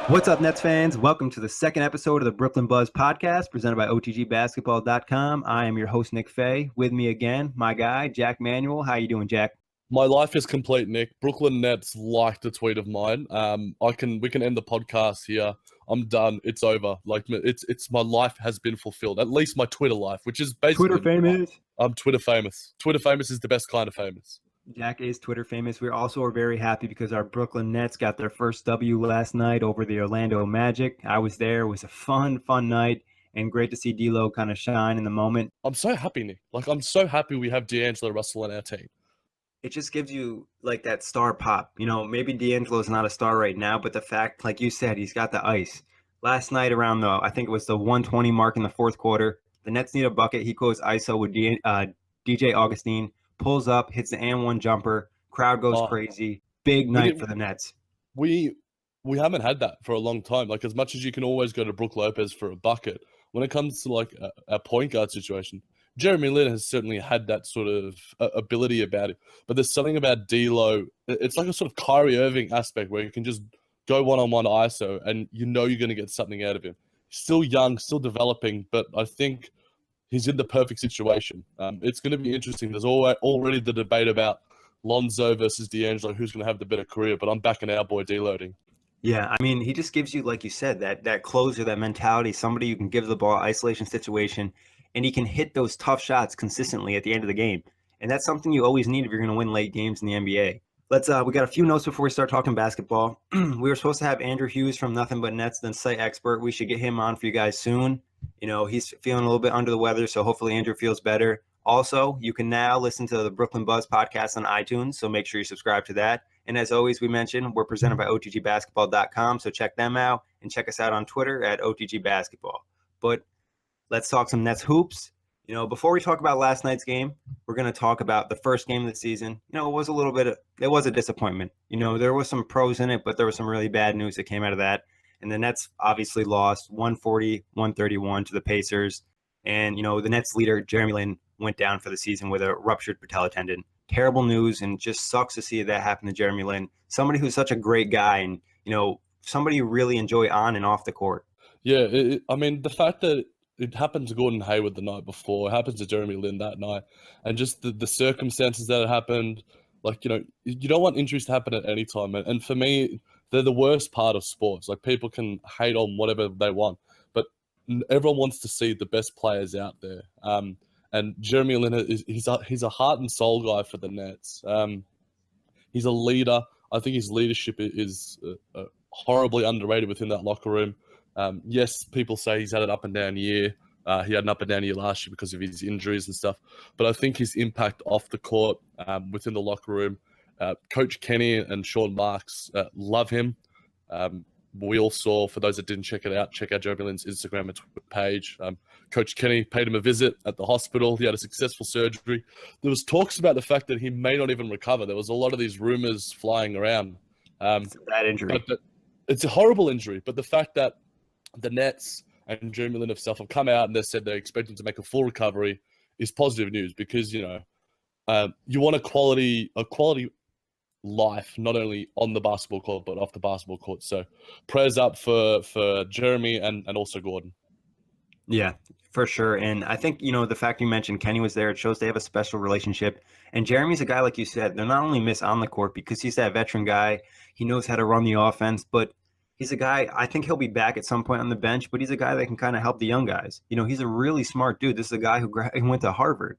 What's up, Nets fans? Welcome to the second episode of the Brooklyn Buzz podcast presented by OTGBasketball.com. I am your host, Nick Fay. With me again, my guy, Jac Manuell. How you doing, Jac? My life is complete, Nick. Brooklyn Nets liked a tweet of mine. We can end the podcast here. I'm done. It's over. It's my life has been fulfilled. At least my Twitter life, which is basically Twitter famous. I'm Twitter famous. Twitter famous is the best kind of famous. Jac is Twitter famous. We also are very happy because our Brooklyn Nets got their first W last night over the Orlando Magic. I was there. It was a fun night, and great to see D'Lo kind of shine in the moment. I'm so happy, Nick. I'm so happy we have D'Angelo Russell on our team. It just gives you like that star pop. Maybe D'Angelo's not a star right now, but the fact, like you said, he's got the ice. Last night around I think it was the 120 mark in the fourth quarter, the Nets need a bucket. He goes ISO with DJ Augustine, pulls up, hits the and one jumper, crowd goes crazy. Big night for the Nets. We haven't had that for a long time. Like, as much as you can always go to Brook Lopez for a bucket, when it comes to like a point guard situation, Jeremy Lin has certainly had that sort of ability about it. But there's something about D'Lo. It's like a sort of Kyrie Irving aspect where you can just go one-on-one ISO and you know you're going to get something out of him. Still young, still developing, but I think he's in the perfect situation. It's going to be interesting. There's already the debate about Lonzo versus D'Angelo, who's going to have the better career, but I'm backing our boy D-loading. Yeah, I mean, he just gives you, like you said, that closer, that mentality, somebody you can give the ball, isolation situation, and he can hit those tough shots consistently at the end of the game. And that's something you always need if you're going to win late games in the NBA. We got a few notes before we start talking basketball. We were supposed to have Andrew Hughes from Nothing But Nets, the site expert. We should get him on for you guys soon. He's feeling a little bit under the weather, so hopefully Andrew feels better. Also, you can now listen to the Brooklyn Buzz podcast on iTunes, so make sure you subscribe to that. And as always, we mentioned, we're presented by OTGBasketball.com, so check them out and check us out on Twitter at OTGBasketball. But let's talk some Nets hoops. Before we talk about last night's game, we're going to talk about the first game of the season. It was a disappointment. There was some pros in it, but there was some really bad news that came out of that. And the Nets obviously lost 140-131 to the Pacers. And, the Nets leader, Jeremy Lin, went down for the season with a ruptured patella tendon. Terrible news, and just sucks to see that happen to Jeremy Lin, somebody who's such a great guy and, somebody you really enjoy on and off the court. Yeah, the fact that it happened to Gordon Hayward the night before, it happens to Jeremy Lin that night, and just the circumstances that it happened, you don't want injuries to happen at any time. And for me, they're the worst part of sports. Like, people can hate on whatever they want, but everyone wants to see the best players out there. And Jeremy Lin, he's a heart and soul guy for the Nets. He's a leader. I think his leadership is horribly underrated within that locker room. Yes, people say he's had an up and down year. He had an up and down year last year because of his injuries and stuff. But I think his impact off the court, within the locker room, Coach Kenny and Sean Marks love him. We all saw, for those that didn't check it out, check out Jeremy Lin's Instagram and Twitter page. Coach Kenny paid him a visit at the hospital. He had a successful surgery. There was talks about the fact that he may not even recover. There was a lot of these rumors flying around. It's a bad injury. It's a horrible injury, but the fact that the Nets and Jeremy Lin himself have come out and they said they're expecting to make a full recovery is positive news, because, you want a quality life, not only on the basketball court, but off the basketball court. So prayers up for Jeremy and also Gordon. Yeah, for sure. And I think, the fact you mentioned Kenny was there, it shows they have a special relationship. And Jeremy's a guy, like you said, they're not only miss on the court because he's that veteran guy. He knows how to run the offense, but he's a guy, I think he'll be back at some point on the bench, but he's a guy that can kind of help the young guys. He's a really smart dude. This is a guy who went to Harvard.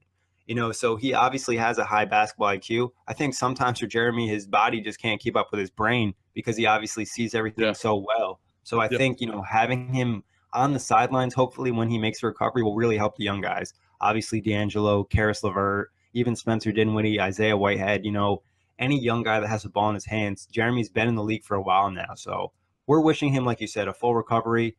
So he obviously has a high basketball IQ. I think sometimes for Jeremy, his body just can't keep up with his brain because he obviously sees everything so well. So I think, having him on the sidelines, hopefully when he makes a recovery, will really help the young guys. Obviously, D'Angelo, Karis LeVert, even Spencer Dinwiddie, Isaiah Whitehead, any young guy that has the ball in his hands. Jeremy's been in the league for a while now. So we're wishing him, like you said, a full recovery.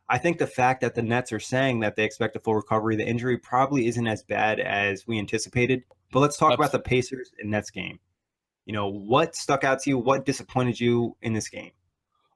I think the fact that the Nets are saying that they expect a full recovery, the injury probably isn't as bad as we anticipated. But let's talk about the Pacers and Nets game. What stuck out to you? What disappointed you in this game?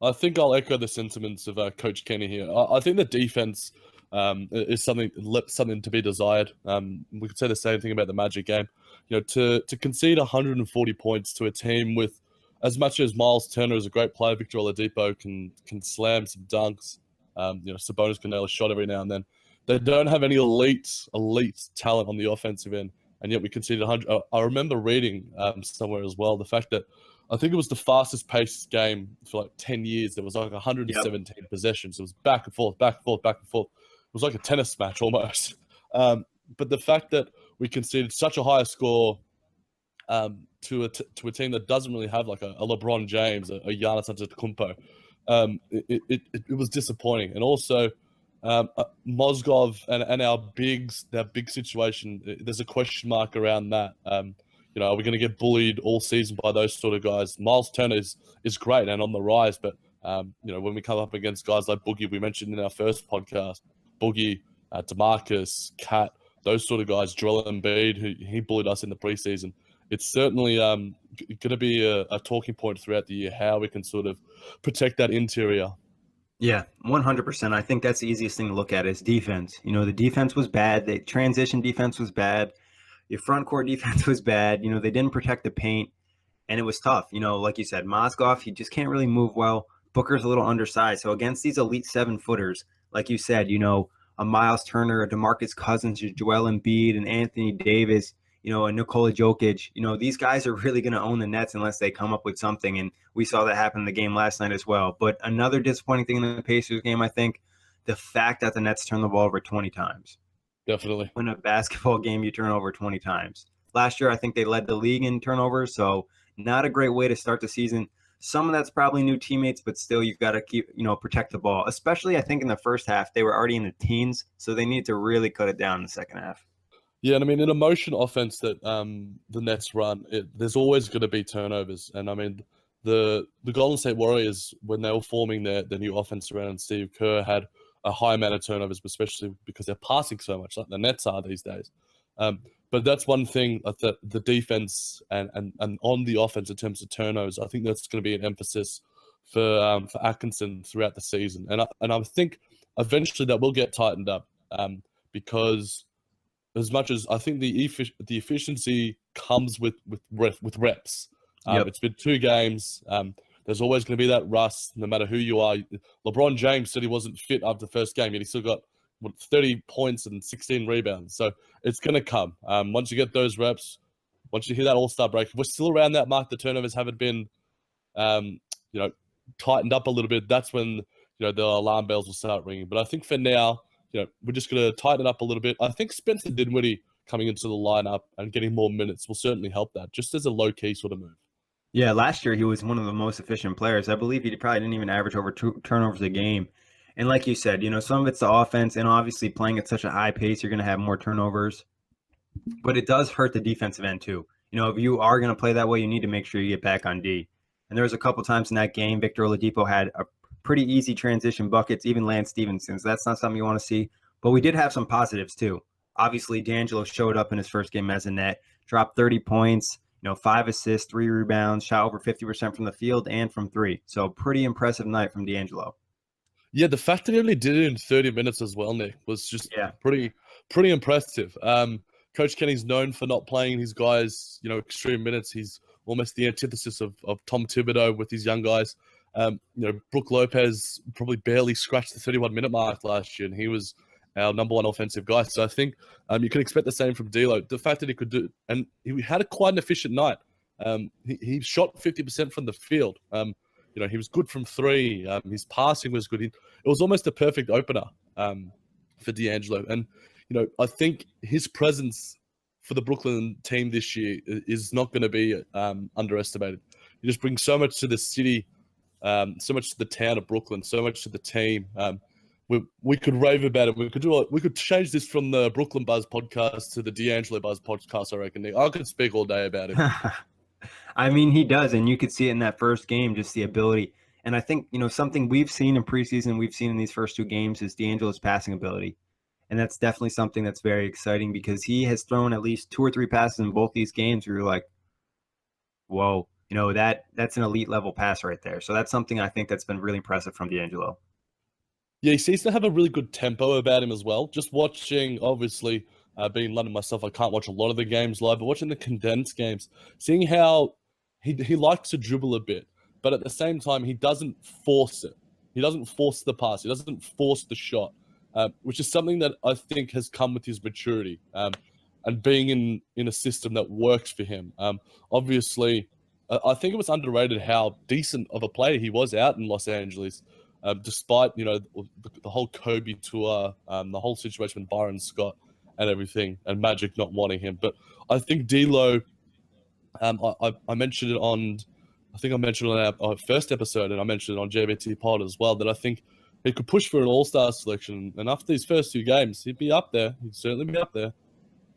I think I'll echo the sentiments of Coach Kenny here. I think the defense is something to be desired. We could say the same thing about the Magic game. To concede 140 points to a team with as much as Miles Turner is a great player, Victor Oladipo can slam some dunks. Sabonis can nail a shot every now and then. They don't have any elite talent on the offensive end, and yet we conceded 100. I remember reading somewhere as well the fact that I think it was the fastest paced game for like 10 years. There was like 117 possessions. It was back and forth, back and forth, back and forth. It was like a tennis match almost. But the fact that we conceded such a high score to a team that doesn't really have like a LeBron James, a Giannis Antetokounmpo, it was disappointing. And also, Mozgov and our bigs, their big situation, there's a question mark around that. Are we going to get bullied all season by those sort of guys? Miles Turner is great and on the rise, but when we come up against guys like Boogie, we mentioned in our first podcast, Boogie, DeMarcus, Cat, those sort of guys, Joel Embiid, who he bullied us in the preseason. It's certainly going to be a talking point throughout the year, how we can sort of protect that interior. Yeah, 100%. I think that's the easiest thing to look at is defense. The defense was bad. The transition defense was bad. Your front court defense was bad. They didn't protect the paint, and it was tough. Like you said, Mozgov, he just can't really move well. Booker's a little undersized. So against these elite 7-footers, like you said, a Miles Turner, a DeMarcus Cousins, a Joel Embiid, and Anthony Davis, and Nikola Jokic, these guys are really going to own the Nets unless they come up with something. And we saw that happen in the game last night as well. But another disappointing thing in the Pacers game, I think, the fact that the Nets turned the ball over 20 times. Definitely. In a basketball game, you turn over 20 times. Last year, I think they led the league in turnovers. So not a great way to start the season. Some of that's probably new teammates, but still you've got to keep, protect the ball. Especially, I think, in the first half, they were already in the teens. So they need to really cut it down in the second half. Yeah, and I mean, in a motion offense that the Nets run, there's always going to be turnovers. And I mean, the Golden State Warriors, when they were forming their new offense around Steve Kerr, had a high amount of turnovers, especially because they're passing so much, like the Nets are these days. But that's one thing that the defense and on the offense in terms of turnovers, I think that's going to be an emphasis for Atkinson throughout the season. And I think eventually that will get tightened up because as much as I think the efficiency comes with reps. Yep. It's been 2 games. There's always going to be that rust, no matter who you are. LeBron James said he wasn't fit after the first game, yet he still got 30 points and 16 rebounds. So it's going to come. Once you get those reps, once you hit that all-star break, if we're still around that mark, the turnovers haven't been, tightened up a little bit. That's when, the alarm bells will start ringing. But I think for now, we're just going to tighten it up a little bit. I think Spencer Dinwiddie coming into the lineup and getting more minutes will certainly help that, just as a low-key sort of move. Yeah, last year he was one of the most efficient players. I believe he probably didn't even average over 2 turnovers a game. And like you said, some of it's the offense, and obviously playing at such a high pace, you're going to have more turnovers. But it does hurt the defensive end too. If you are going to play that way, you need to make sure you get back on D. And there was a couple times in that game, Victor Oladipo had a pretty easy transition buckets, even Lance Stevenson's. That's not something you want to see. But we did have some positives too. Obviously, D'Angelo showed up in his first game as a net, dropped 30 points, 5 assists, 3 rebounds, shot over 50% from the field and from 3. So pretty impressive night from D'Angelo. Yeah, the fact that he only did it in 30 minutes as well, Nick, was just pretty impressive. Coach Kenny's known for not playing his guys, extreme minutes. He's almost the antithesis of Tom Thibodeau with his young guys. Brook Lopez probably barely scratched the 31-minute mark last year, and he was our number 1 offensive guy. So I think you can expect the same from D'Lo. The fact that he could do, and he had quite an efficient night. He shot 50% from the field. He was good from 3. His passing was good. It was almost a perfect opener for D'Angelo. And, I think his presence for the Brooklyn team this year is not going to be underestimated. He just brings so much to the city, so much to the town of Brooklyn, so much to the team. We could rave about it. We could change this from the Brooklyn Buzz podcast to the D'Angelo Buzz podcast, I reckon. I could speak all day about it. I mean, he does, and you could see it in that first game, just the ability. And I think, something we've seen in preseason, we've seen in these first 2 games is D'Angelo's passing ability. And that's definitely something that's very exciting because he has thrown at least 2 or 3 passes in both these games where you're like, whoa, that's an elite level pass right there. So that's something I think that's been really impressive from D'Angelo. Yeah, he seems to have a really good tempo about him as well. Just watching, obviously, being in London myself, I can't watch a lot of the games live, but watching the condensed games, seeing how he likes to dribble a bit, but at the same time, he doesn't force it. He doesn't force the pass. He doesn't force the shot, which is something that I think has come with his maturity and being in a system that works for him. Obviously, I think it was underrated how decent of a player he was out in Los Angeles, despite the whole Kobe tour, the whole situation with Byron Scott and everything, and Magic not wanting him. But I think D'Lo, I mentioned it on, I think I mentioned it on our first episode, and I mentioned it on JBT Pod as well, that I think he could push for an All-Star selection. And after these first 2 games, he'd be up there. He'd certainly be up there.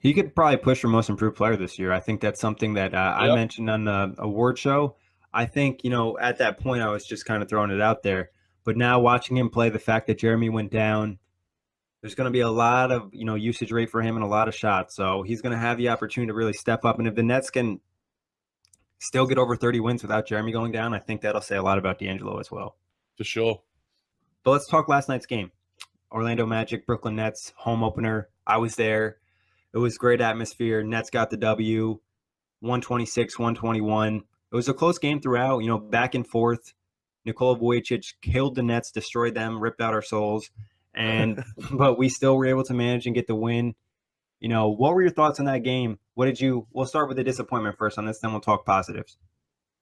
He could probably push for most improved player this year. I think that's something that I mentioned on the award show. I think, at that point, I was just kind of throwing it out there. But now watching him play, the fact that Jeremy went down, there's going to be a lot of, usage rate for him and a lot of shots. So he's going to have the opportunity to really step up. And if the Nets can still get over 30 wins without Jeremy going down, I think that'll say a lot about D'Angelo as well. For sure. But let's talk last night's game. Orlando Magic, Brooklyn Nets, home opener. I was there. It was great atmosphere. Nets got the W, 126-121. It was a close game throughout, back and forth. Nikola Vujicic killed the Nets, destroyed them, ripped out our souls. But we still were able to manage and get the win. What were your thoughts on that game? We'll start with the disappointment first on this, then we'll talk positives.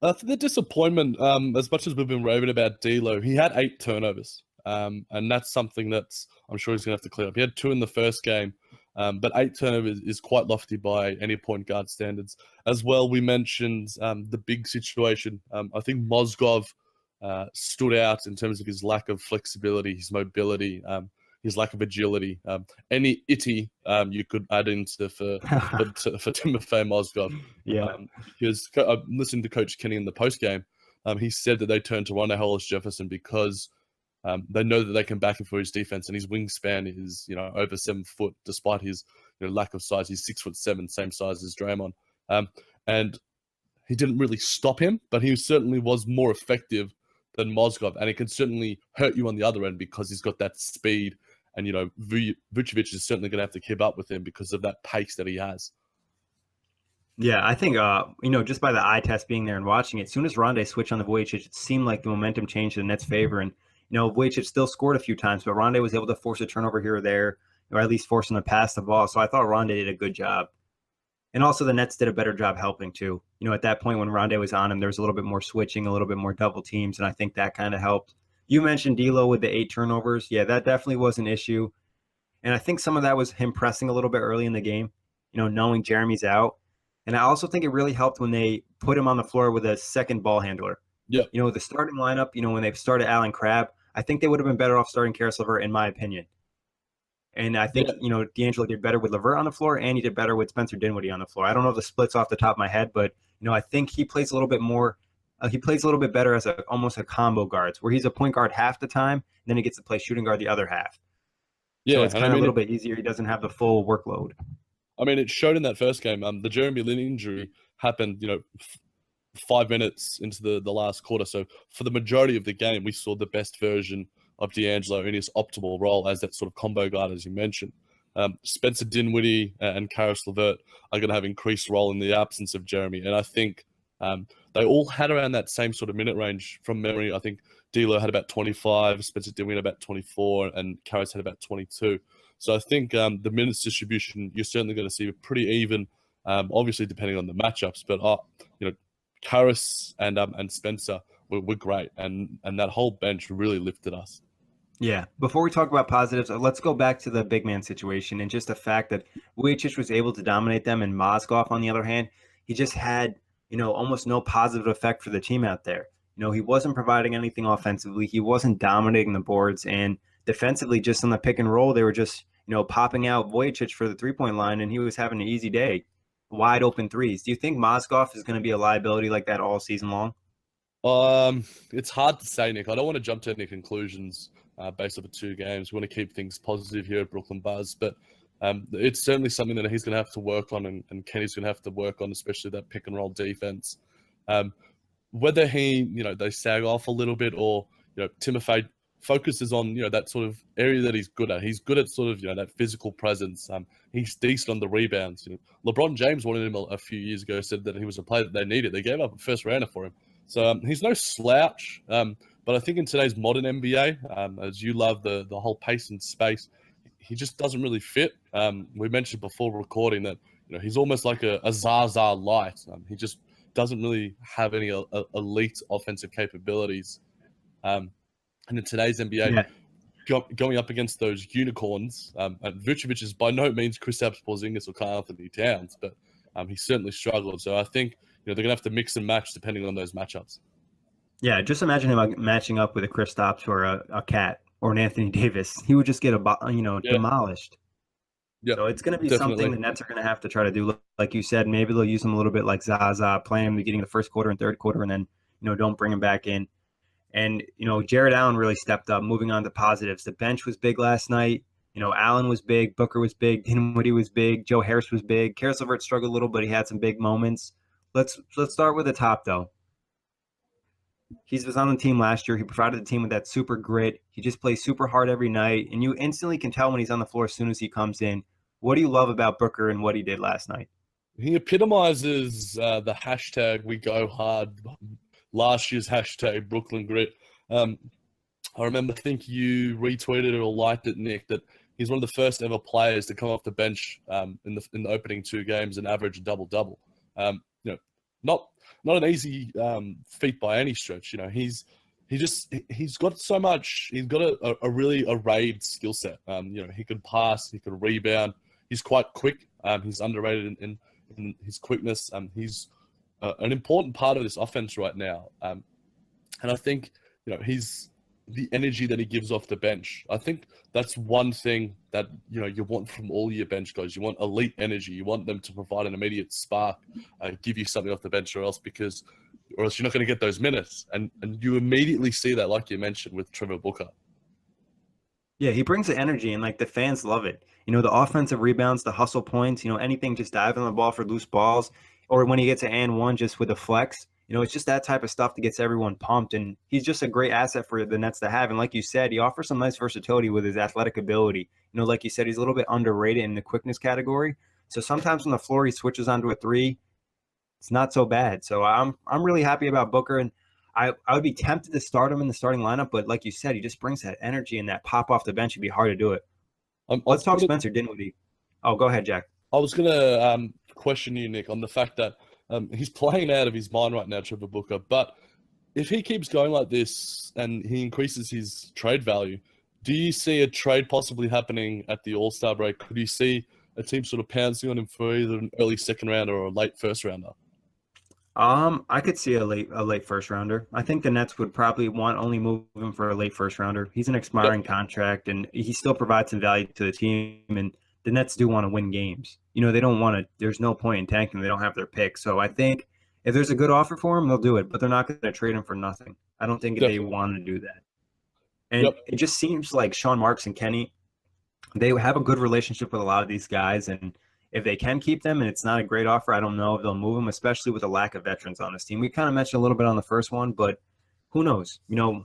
For the disappointment, as much as we've been raving about D'Lo, he had 8 turnovers. And that's something that's, I'm sure he's going to have to clear up. He had 2 in the first game. But 8 turnovers is quite lofty by any point guard standards. As well, we mentioned the big situation. I think Mozgov stood out in terms of his lack of flexibility, his mobility, his lack of agility. Any itty you could add into for Timofey Mozgov. Yeah. Because I listened to Coach Kenny in the postgame. He said that they turned to Rondae Hollis-Jefferson because they know that they can back him for his defense, and his wingspan is, over 7 foot, despite his lack of size. He's 6'7", same size as Draymond. And he didn't really stop him, but he certainly was more effective than Mozgov, and it can certainly hurt you on the other end because he's got that speed, and Vucevic is certainly going to have to keep up with him because of that pace that he has. Yeah, I think, just by the eye test being there and watching it, as soon as Rondae switched on the Vujicic, it seemed like the momentum changed in the Nets' favor, and Vujicic still scored a few times, but Rondae was able to force a turnover here or there, or at least force him to pass the ball. So I thought Rondae did a good job. And also the Nets did a better job helping too. At that point when Rondae was on him, there was a little bit more switching, a little bit more double teams, and I think that kind of helped. You mentioned D'Lo with the 8 turnovers. Yeah, that definitely was an issue. And I think some of that was him pressing a little bit early in the game, knowing Jeremy's out. And I also think it really helped when they put him on the floor with a second ball handler. Yeah. The starting lineup, when they started Allen Crabbe, I think they would have been better off starting Caris LeVert, in my opinion. And I think, D'Angelo did better with LeVert on the floor, and he did better with Spencer Dinwiddie on the floor. I don't know the splits off the top of my head, but, I think he plays a little bit more. He plays a little bit better as almost a combo guards, where he's a point guard half the time, and then he gets to play shooting guard the other half. Yeah, so it's kind of a little bit easier. He doesn't have the full workload. I mean, it showed in that first game. The Jeremy Lin injury happened, 5 minutes into the last quarter. So for the majority of the game, we saw the best version of D'Angelo in his optimal role as that sort of combo guard, as you mentioned. Spencer Dinwiddie and Caris LeVert are going to have increased role in the absence of Jeremy. And I think they all had around that same sort of minute range from memory. I think D'Lo had about 25, Spencer Dinwiddie had about 24, and Caris had about 22. So I think the minutes distribution, you're certainly going to see pretty even, obviously depending on the matchups. But, Caris and Spencer were great, and that whole bench really lifted us. Yeah. Before we talk about positives, let's go back to the big man situation and just the fact that Vujicic was able to dominate them, and Mozgov, on the other hand, he just had, almost no positive effect for the team out there. He wasn't providing anything offensively. He wasn't dominating the boards, and defensively, just on the pick and roll, they were just, popping out Vujicic for the three-point line, and he was having an easy day. Wide open threes. Do you think Mozgov is going to be a liability like that all season long? It's hard to say, Nick. I don't want to jump to any conclusions based off of 2 games. We want to keep things positive here at Brooklyn Buzz, but it's certainly something that he's going to have to work on, and Kenny's going to have to work on, especially that pick and roll defense. Whether they sag off a little bit, or Timofey focuses on, that sort of area that he's good at. He's good at sort of, that physical presence. He's decent on the rebounds. LeBron James wanted him a few years ago, said that he was a player that they needed. They gave up a first rounder for him. So he's no slouch. But I think in today's modern NBA, as you love the whole pace and space, he just doesn't really fit. We mentioned before recording that, he's almost like a Zaza light. He just doesn't really have any elite offensive capabilities. And in today's NBA, going up against those unicorns, and Vucevic is by no means Kristaps Porzingis or Karl Anthony Towns, but he certainly struggled. So I think they're going to have to mix and match depending on those matchups. Yeah, just imagine him matching up with a Kristaps or a Cat or an Anthony Davis. He would just get demolished. Yeah, so it's going to be something the Nets are going to have to try to do. Like you said, maybe they'll use him a little bit like Zaza, play him beginning of the first quarter and third quarter, and then don't bring him back in. And Jarrett Allen really stepped up. Moving on to positives, the bench was big last night. Allen was big, Booker was big, Dinwiddie was big, Joe Harris was big. Caris LeVert struggled a little, but he had some big moments. Let's start with the top though. He was on the team last year. He provided the team with that super grit. He just plays super hard every night, and you instantly can tell when he's on the floor as soon as he comes in. What do you love about Booker and what he did last night? He epitomizes the hashtag "We Go Hard," last year's hashtag Brooklyn Grit. I remember, I think you retweeted it or liked it, Nick, that he's one of the first ever players to come off the bench in the opening 2 games and average a double-double. Not an easy feat by any stretch. He's got so much. He's got a really arrayed skill set. He could pass, he could rebound. He's quite quick. He's underrated in his quickness. He's an important part of this offense right now. And I think he's the energy that he gives off the bench. I think that's one thing that you want from all your bench guys. You want elite energy. You want them to provide an immediate spark, give you something off the bench, or else you're not going to get those minutes. And you immediately see that, like you mentioned, with Trevor Booker. Yeah, he brings the energy, and the fans love it. The offensive rebounds, the hustle points, anything, just diving on the ball for loose balls, or when he gets an and one just with a flex. It's just that type of stuff that gets everyone pumped, and he's just a great asset for the Nets to have. And like you said, he offers some nice versatility with his athletic ability. Like you said, he's a little bit underrated in the quickness category. So sometimes on the floor, he switches onto a 3. It's not so bad. So I'm really happy about Booker, and I would be tempted to start him in the starting lineup, but like you said, he just brings that energy and that pop off the bench. It'd be hard to do it. Let's talk Spencer Dinwiddie. Oh, go ahead, Jack. I was going to question you, Nick, on the fact that he's playing out of his mind right now, Trevor Booker. But if he keeps going like this and he increases his trade value, do you see a trade possibly happening at the All-Star break? Could you see a team sort of pouncing on him for either an early second rounder or a late first rounder? I could see a late first rounder. I think the Nets would probably only move him for a late first rounder. He's an expiring contract, and he still provides some value to the team. And the Nets do want to win games. They don't want to. There's no point in tanking. They don't have their pick. So I think if there's a good offer for him, they'll do it. But they're not going to trade him for nothing. I don't think they want to do that. And it just seems like Sean Marks and Kenny, they have a good relationship with a lot of these guys, and if they can keep them and it's not a great offer, I don't know if they'll move them, especially with a lack of veterans on this team. We kind of mentioned a little bit on the first one, but who knows?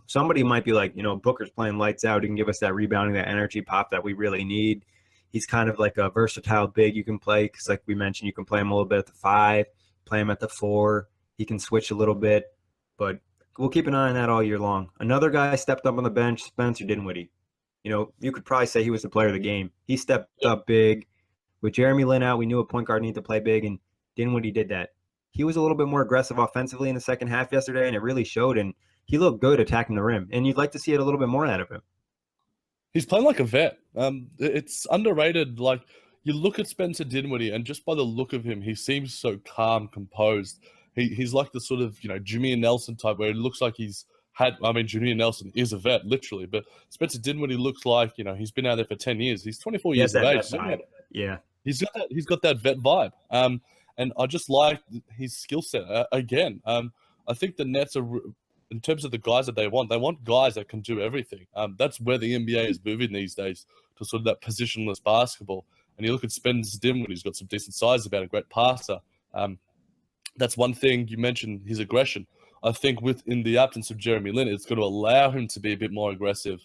Somebody might be like, Booker's playing lights out. He can give us that rebounding, that energy pop that we really need. He's kind of like a versatile big you can play because, like we mentioned, you can play him a little bit at the 5, play him at the 4. He can switch a little bit, but we'll keep an eye on that all year long. Another guy stepped up on the bench, Spencer Dinwiddie. You could probably say he was the player of the game. He stepped up big. With Jeremy Lin out, we knew a point guard needed to play big, and Dinwiddie did that. He was a little bit more aggressive offensively in the second half yesterday, and it really showed, and he looked good attacking the rim, and you'd like to see it a little bit more out of him. He's playing like a vet. It's underrated. Like, you look at Spencer Dinwiddie, and just by the look of him, he seems so calm, composed. He's like the sort of, Jimmy and Nelson type, where it looks like Jimmy Nelson is a vet, literally, but Spencer Dinwiddie looks like, he's been out there for 10 years. He's 24 years of age. Yeah. He's got that vet vibe. And I just like his skill set. Again, I think the Nets are, in terms of the guys that they want guys that can do everything. That's where the NBA is moving these days, to sort of that positionless basketball. And you look at Spencer Dinwiddie, he's got some decent size about, a great passer. That's one thing. You mentioned his aggression. I think in the absence of Jeremy Lin, it's going to allow him to be a bit more aggressive,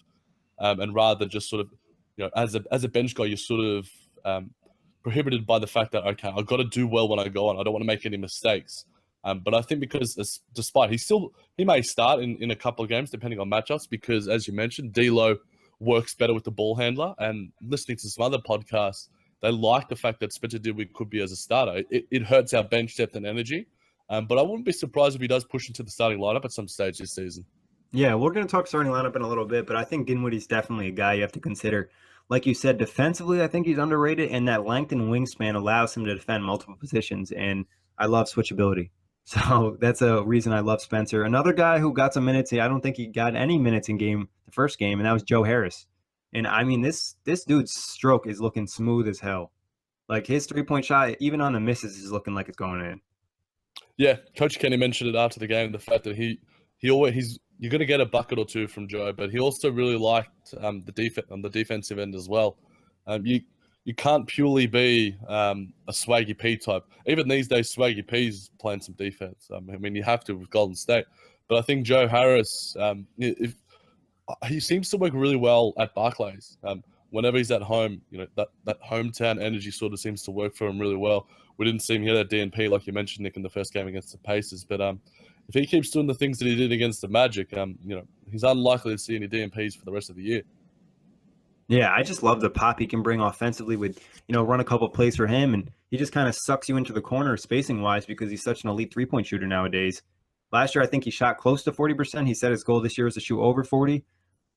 and rather than just sort of, as a bench guy, you're sort of prohibited by the fact that, okay, I've got to do well when I go on. I don't want to make any mistakes. But I think because despite he may start in a couple of games depending on matchups, because as you mentioned, D'Lo works better with the ball handler. And listening to some other podcasts, they like the fact that Spencer Dinwiddie could be as a starter. It hurts our bench depth and energy. But I wouldn't be surprised if he does push into the starting lineup at some stage this season. Yeah, we're going to talk starting lineup in a little bit, but I think Dinwiddie's definitely a guy you have to consider. Like you said, defensively, I think he's underrated, and that length and wingspan allows him to defend multiple positions, and I love switchability. So that's a reason I love Spencer. Another guy who got some minutes, I don't think he got any minutes in the first game, and that was Joe Harris. And I mean, this dude's stroke is looking smooth as hell. Like his 3-point shot, even on the misses, is looking like it's going in. Yeah, Coach Kenny mentioned it after the game, the fact that he always you're going to get a bucket or two from Joe, but he also really liked the defensive end as well. You can't purely be a Swaggy P type. Even these days, Swaggy P's playing some defense. I mean, you have to with Golden State. But I think Joe Harris, he seems to work really well at Barclays. Whenever he's at home, that hometown energy sort of seems to work for him really well. We didn't see him hit a DNP like you mentioned, Nick, in the first game against the Pacers. But if he keeps doing the things that he did against the Magic, he's unlikely to see any DNPs for the rest of the year. Yeah, I just love the pop he can bring offensively with, run a couple plays for him. And he just kind of sucks you into the corner spacing-wise because he's such an elite three-point shooter nowadays. Last year, I think he shot close to 40%. He said his goal this year is to shoot over 40.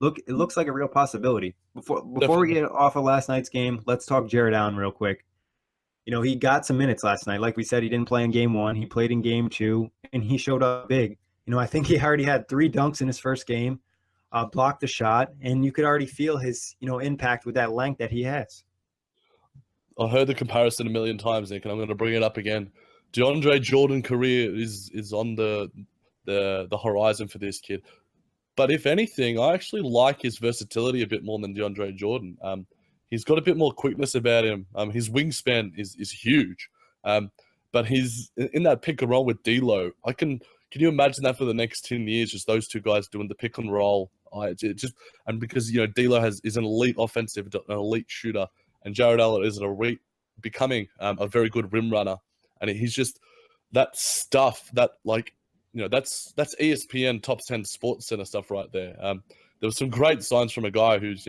It looks like a real possibility. Before we get off of last night's game, let's talk Jarrett Allen real quick. He got some minutes last night. Like we said, he didn't play in game 1. He played in game 2, and he showed up big. I think he already had 3 dunks in his first game, blocked the shot, and you could already feel his, impact with that length that he has. I heard the comparison a million times, Nick, and I'm going to bring it up again. DeAndre Jordan career is on the horizon for this kid. But if anything, I actually like his versatility a bit more than DeAndre Jordan. He's got a bit more quickness about him. His wingspan is huge. But he's in that pick and roll with D'Lo. Can you imagine that for the next 10 years, just those two guys doing the pick and roll? Because D'Lo is an elite offensive, an elite shooter, and Jarrett Allen is becoming a very good rim runner, and he's just that stuff that that's ESPN top 10 Sports Center stuff right there. There was some great signs from a guy who's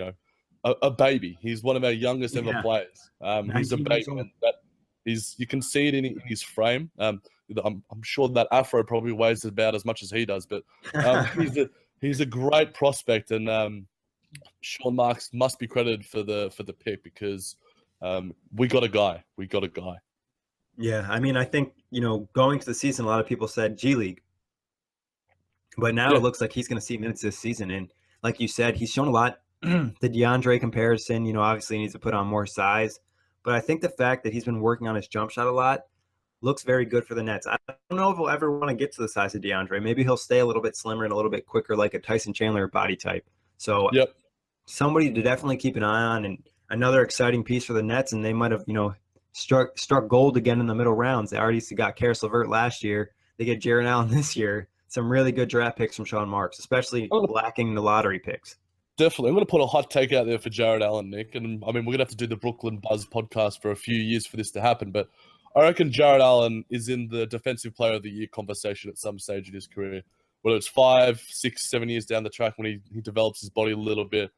a baby. He's one of our youngest ever players. He's a baby. And you can see it in his frame. I'm sure that afro probably weighs about as much as he does, but he's a great prospect, and Sean Marks must be credited for the pick because we got a guy. Yeah, I mean, I think going to the season, a lot of people said G League, but now it looks like he's going to see minutes this season, and like you said, he's shown a lot. The DeAndre comparison, obviously needs to put on more size. But I think the fact that he's been working on his jump shot a lot looks very good for the Nets. I don't know if he'll ever want to get to the size of DeAndre. Maybe he'll stay a little bit slimmer and a little bit quicker, like a Tyson Chandler body type. So somebody to definitely keep an eye on, and another exciting piece for the Nets. And they might have, struck gold again in the middle rounds. They already got Karis LeVert last year. They get Jarrett Allen this year. Some really good draft picks from Sean Marks, especially lacking the lottery picks. Definitely. I'm going to put a hot take out there for Jarrett Allen, Nick. And I mean, we're going to have to do the Brooklyn Buzz podcast for a few years for this to happen. But I reckon Jarrett Allen is in the Defensive Player of the Year conversation at some stage in his career. Whether it's 5, 6, 7 years down the track when he develops his body a little bit.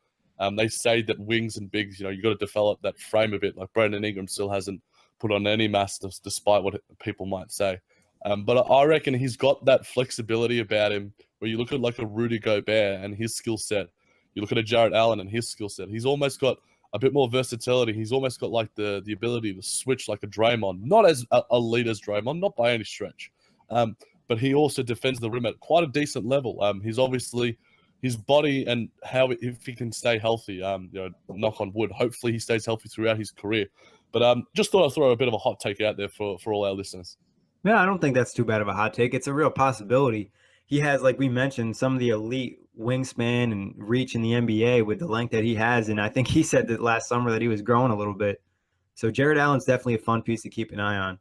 They say that wings and bigs, you got to develop that frame a bit. Like Brandon Ingram still hasn't put on any mass despite what people might say. But I reckon he's got that flexibility about him where you look at like a Rudy Gobert and his skill set. You look at a Jarrett Allen and his skill set. He's almost got a bit more versatility. He's almost got like the ability to switch like a Draymond. Not as elite as Draymond, not by any stretch. But he also defends the rim at quite a decent level. He's obviously his body and if he can stay healthy, knock on wood. Hopefully he stays healthy throughout his career. But just thought I'd throw a bit of a hot take out there for all our listeners. Yeah, I don't think that's too bad of a hot take. It's a real possibility. He has, like we mentioned, some of the elite wingspan and reach in the NBA with the length that he has. And I think he said that last summer that he was growing a little bit. So Jarrett Allen's definitely a fun piece to keep an eye on.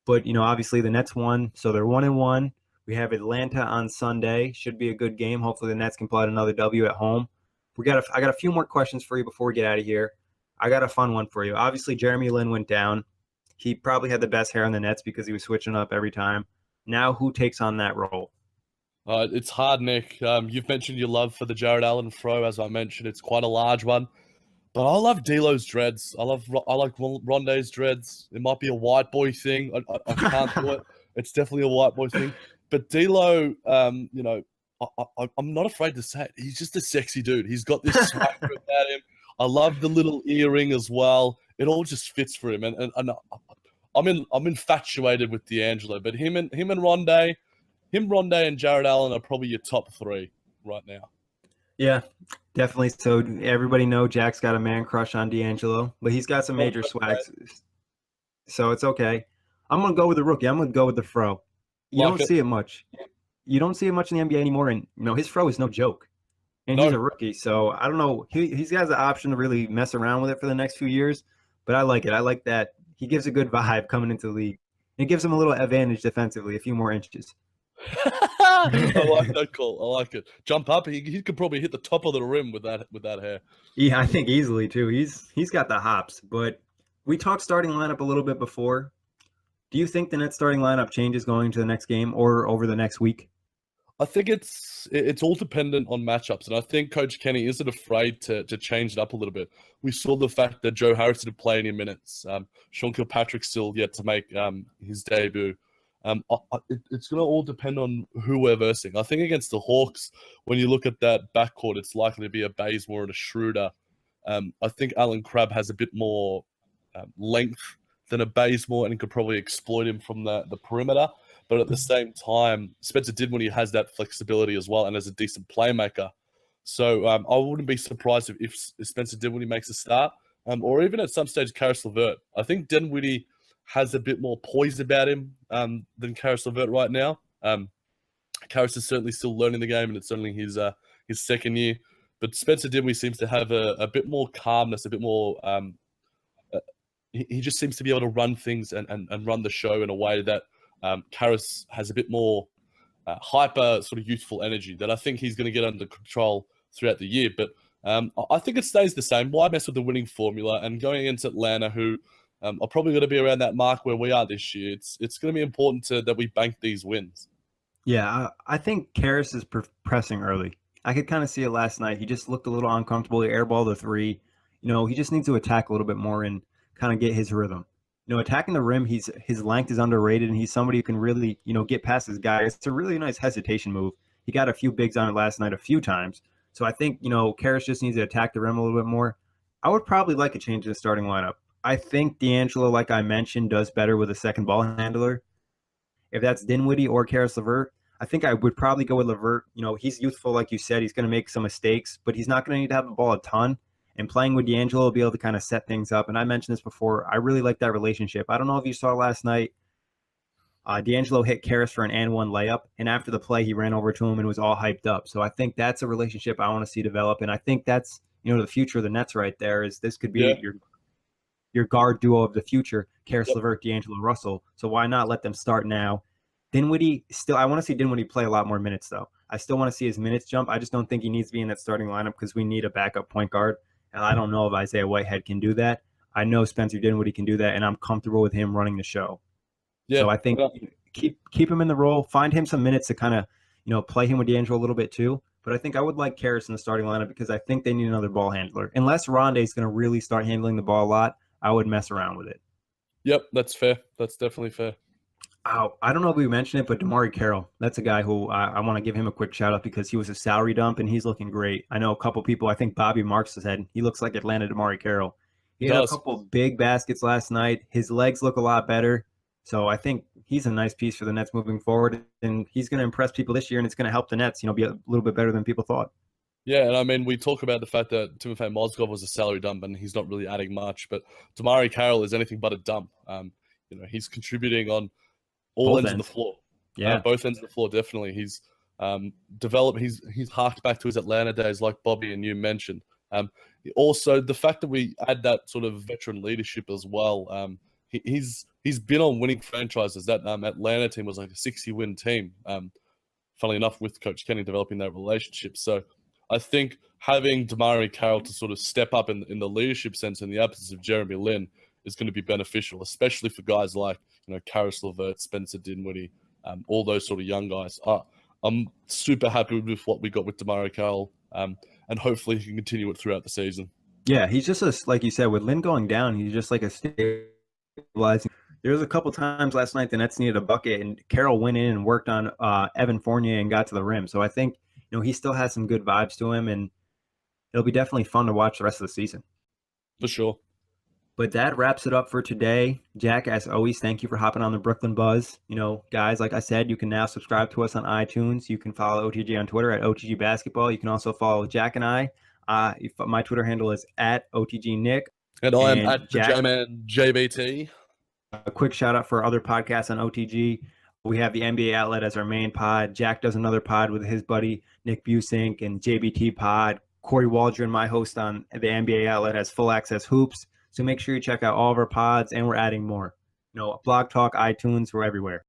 But, obviously the Nets won, so they're 1-1. We have Atlanta on Sunday. Should be a good game. Hopefully the Nets can pull out another W at home. I got a few more questions for you before we get out of here. I got a fun one for you. Obviously, Jeremy Lin went down. He probably had the best hair on the Nets because he was switching up every time. Now, who takes on that role? It's hard, Nick. You've mentioned your love for the Jarrett Allen throw, as I mentioned. It's quite a large one. But I love D'Lo's dreads. I like Rondé's dreads. It might be a white boy thing. I can't do it. It's definitely a white boy thing. But D'Lo, I'm not afraid to say it. He's just a sexy dude. He's got this swagger about him. I love the little earring as well. It all just fits for him. And I'm infatuated with D'Angelo. But him and Rondé, Rondé and Jarrett Allen are probably your top three right now. Yeah, definitely. So everybody know Jac's got a man crush on D'Angelo, but he's got some major swags. So it's okay. I'm going to go with the rookie. I'm going to go with the fro. You don't see it much. You don't see it much in the NBA anymore. And, his fro is no joke. And he's a rookie. So I don't know. He's got the option to really mess around with it for the next few years. But I like it. I like that. He gives a good vibe coming into the league. It gives him a little advantage defensively, a few more inches. I like that call. I like it. Jump up. He could probably hit the top of the rim with that hair. Yeah, I think easily too. He's got the hops. But we talked starting lineup a little bit before. Do you think the Nets starting lineup changes going to the next game or over the next week? I think it's all dependent on matchups, and I think Coach Kenny isn't afraid to change it up a little bit. We saw the fact that Joe Harris didn't play any minutes. Sean Kilpatrick's still yet to make his debut. It's going to all depend on who we're versing. I think against the Hawks, when you look at that backcourt, it's likely to be a Bazemore and a Schroeder. I think Alan Crabb has a bit more length than a Bazemore and could probably exploit him from the perimeter. But at the same time, Spencer Dinwiddie has that flexibility as well and is a decent playmaker. So I wouldn't be surprised if Spencer Dinwiddie makes a start, or even at some stage, Caris LeVert. I think Dinwiddie has a bit more poise about him than Caris LeVert right now. Caris is certainly still learning the game, and it's certainly his second year. But Spencer Dinwiddie seems to have a bit more calmness, a bit more. He just seems to be able to run things and run the show in a way that Caris has a bit more hyper sort of youthful energy that I think he's going to get under control throughout the year. But I think it stays the same. Why mess with the winning formula? And going against Atlanta, who are probably going to be around that mark where we are this year, it's going to be important that we bank these wins. Yeah, I think Caris is pressing early. I could kind of see it last night. He just looked a little uncomfortable. He airballed the three. He just needs to attack a little bit more and kind of get his rhythm. Attacking the rim, his length is underrated, and he's somebody who can really, get past his guy. It's a really nice hesitation move. He got a few bigs on it last night a few times. So I think, Caris just needs to attack the rim a little bit more. I would probably like a change in the starting lineup. I think D'Angelo, like I mentioned, does better with a second ball handler. If that's Dinwiddie or Caris LeVert, I think I would probably go with LeVert. He's youthful, like you said. He's going to make some mistakes, but he's not going to need to have the ball a ton. And playing with D'Angelo will be able to kind of set things up. And I mentioned this before. I really like that relationship. I don't know if you saw last night. D'Angelo hit Caris for an and-one layup. And after the play, he ran over to him and was all hyped up. So I think that's a relationship I want to see develop. And I think that's, the future of the Nets right there is this could be your guard duo of the future, Caris LeVert, D'Angelo Russell. So why not let them start now? Dinwiddie, I want to see Dinwiddie play a lot more minutes, though. I still want to see his minutes jump. I just don't think he needs to be in that starting lineup because we need a backup point guard. And I don't know if Isaiah Whitehead can do that. I know Spencer Dinwiddie can do that, and I'm comfortable with him running the show. Yeah, so I think keep him in the role, find him some minutes to kind of, play him with D'Angelo a little bit too. But I think I would like Caris in the starting lineup because I think they need another ball handler. Unless Rondé is going to really start handling the ball a lot, I would mess around with it. Yep, that's fair. That's definitely fair. I don't know if we mentioned it, but DeMarre Carroll, that's a guy who I want to give him a quick shout out because he was a salary dump and he's looking great. I know a couple people, I think Bobby Marks said he looks like Atlanta DeMarre Carroll. He had a couple big baskets last night. His legs look a lot better. So I think he's a nice piece for the Nets moving forward. And he's going to impress people this year and it's going to help the Nets, be a little bit better than people thought. Yeah, and I mean, we talk about the fact that Timofey Mozgov was a salary dump and he's not really adding much, but DeMarre Carroll is anything but a dump. He's contributing on all ends of the floor. Yeah, both ends of the floor, definitely. He's developed. He's harked back to his Atlanta days, like Bobby and you mentioned. Also, the fact that we add that sort of veteran leadership as well. He's he's been on winning franchises. That Atlanta team was like a 60-win team. Funnily enough, with Coach Kenny developing that relationship. So I think having DeMario Carroll to sort of step up in the leadership sense in the absence of Jeremy Lin is going to be beneficial, especially for guys like Karis LeVert, Spencer Dinwiddie, all those sort of young guys. I'm super happy with what we got with DeMario Carroll, and hopefully he can continue it throughout the season. Yeah, he's just like you said, with Lin going down, he's just like a stabilizing. There was a couple times last night the Nets needed a bucket, and Carroll went in and worked on Evan Fournier and got to the rim. So I think he still has some good vibes to him, and it'll be definitely fun to watch the rest of the season. For sure. But that wraps it up for today. Jack, as always, thank you for hopping on the Brooklyn Buzz. Guys, like I said, you can now subscribe to us on iTunes. You can follow OTG on Twitter at OTG Basketball. You can also follow Jack and I. My Twitter handle is at OTGNick. And I am at Jac Manuell JBT. A quick shout out for other podcasts on OTG. We have the NBA Outlet as our main pod. Jack does another pod with his buddy Nick Busink and JBT Pod. Corey Waldron, my host on the NBA Outlet, has Full Access Hoops. So make sure you check out all of our pods, and we're adding more. Blog Talk, iTunes, we're everywhere.